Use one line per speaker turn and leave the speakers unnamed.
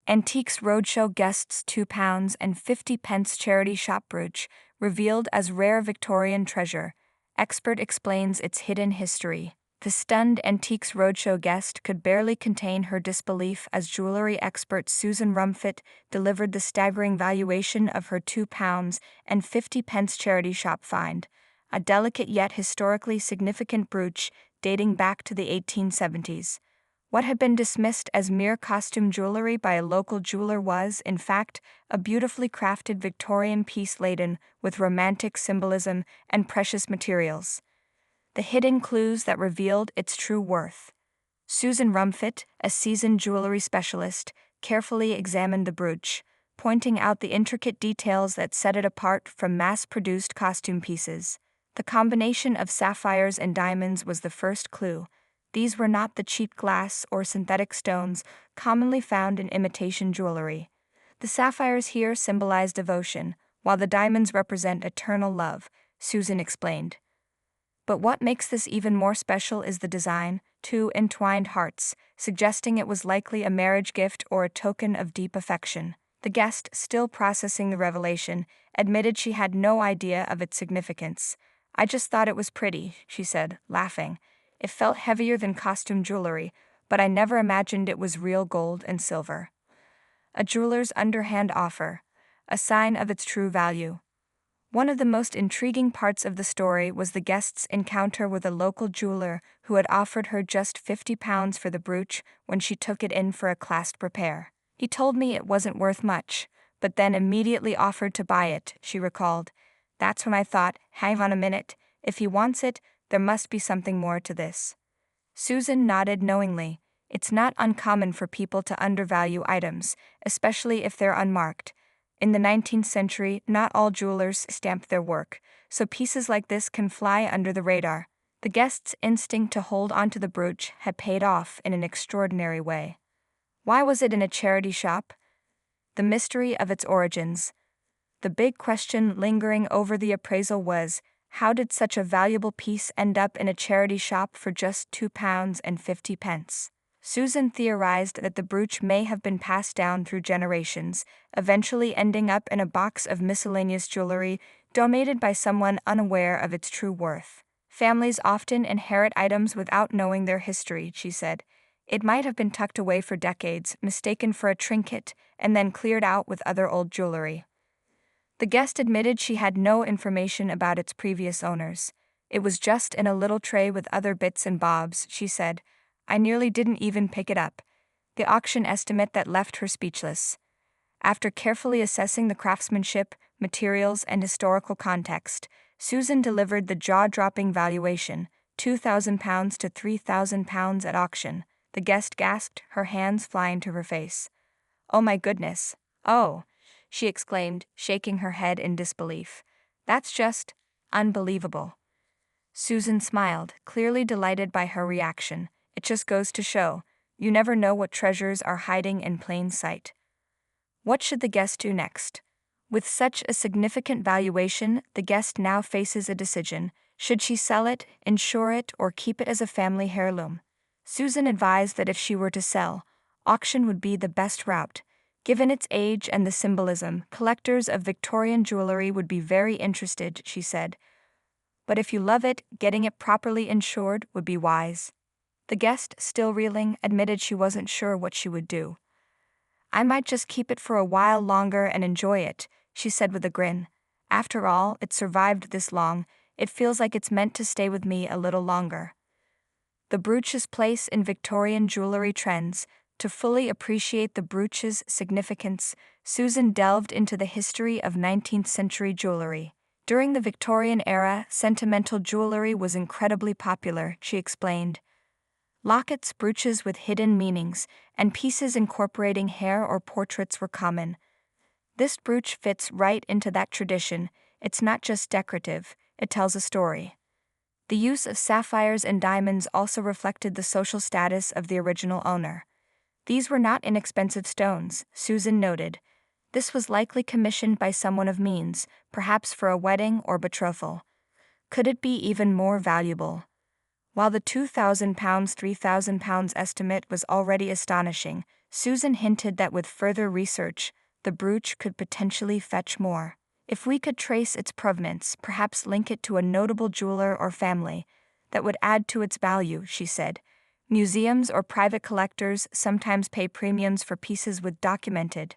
Antiques Roadshow guests £2.50 charity shop brooch, revealed as rare Victorian treasure. Expert explains its hidden history. The stunned Antiques Roadshow guest could barely contain her disbelief as jewelry expert Susan Rumfitt delivered the staggering valuation of her £2.50 charity shop find, a delicate yet historically significant brooch dating back to the 1870s. What had been dismissed as mere costume jewelry by a local jeweler was, in fact, a beautifully crafted Victorian piece laden with romantic symbolism and precious materials. The hidden clues that revealed its true worth. Susan Rumfitt, a seasoned jewelry specialist, carefully examined the brooch, pointing out the intricate details that set it apart from mass-produced costume pieces. The combination of sapphires and diamonds was the first clue. These were not the cheap glass or synthetic stones commonly found in imitation jewelry. The sapphires here symbolize devotion, while the diamonds represent eternal love, Susan explained. But what makes this even more special is the design, two entwined hearts, suggesting it was likely a marriage gift or a token of deep affection. The guest, still processing the revelation, admitted she had no idea of its significance. "I just thought it was pretty," she said, laughing. "It felt heavier than costume jewelry, but I never imagined it was real gold and silver." A jeweler's underhand offer, a sign of its true value. One of the most intriguing parts of the story was the guest's encounter with a local jeweler who had offered her just £50 for the brooch when she took it in for a clasp repair. "He told me it wasn't worth much, but then immediately offered to buy it," she recalled. "That's when I thought, hang on a minute, if he wants it, there must be something more to this." Susan nodded knowingly. It's not uncommon for people to undervalue items, especially if they're unmarked. In the 19th century, not all jewelers stamped their work, so pieces like this can fly under the radar. The guest's instinct to hold onto the brooch had paid off in an extraordinary way. Why was it in a charity shop? The mystery of its origins. The big question lingering over the appraisal was, how did such a valuable piece end up in a charity shop for just £2.50? Susan theorized that the brooch may have been passed down through generations, eventually ending up in a box of miscellaneous jewelry donated by someone unaware of its true worth. "Families often inherit items without knowing their history," she said. "It might have been tucked away for decades, mistaken for a trinket, and then cleared out with other old jewelry." The guest admitted she had no information about its previous owners. "It was just in a little tray with other bits and bobs," she said. "I nearly didn't even pick it up." The auction estimate that left her speechless. After carefully assessing the craftsmanship, materials, and historical context, Susan delivered the jaw-dropping valuation, £2,000 to £3,000 at auction. The guest gasped, her hands flying to her face. "Oh my goodness. Oh," she exclaimed, shaking her head in disbelief. "That's just unbelievable." Susan smiled, clearly delighted by her reaction. It just goes to show, you never know what treasures are hiding in plain sight. What should the guest do next? With such a significant valuation, the guest now faces a decision. Should she sell it, insure it, or keep it as a family heirloom? Susan advised that if she were to sell, auction would be the best route. Given its age and the symbolism, collectors of Victorian jewelry would be very interested, she said. But if you love it, getting it properly insured would be wise. The guest, still reeling, admitted she wasn't sure what she would do. "I might just keep it for a while longer and enjoy it," she said with a grin. "After all, it survived this long, it feels like it's meant to stay with me a little longer." The brooch's place in Victorian jewelry trends. To fully appreciate the brooch's significance, Susan delved into the history of 19th century jewelry. During the Victorian era, sentimental jewelry was incredibly popular, she explained. Lockets, brooches with hidden meanings, and pieces incorporating hair or portraits were common. This brooch fits right into that tradition. It's not just decorative, it tells a story. The use of sapphires and diamonds also reflected the social status of the original owner. These were not inexpensive stones, Susan noted. This was likely commissioned by someone of means, perhaps for a wedding or betrothal. Could it be even more valuable? While the £2,000, £3,000 estimate was already astonishing, Susan hinted that with further research, the brooch could potentially fetch more. If we could trace its provenance, perhaps link it to a notable jeweler or family, that would add to its value, she said. Museums or private collectors sometimes pay premiums for pieces with documented,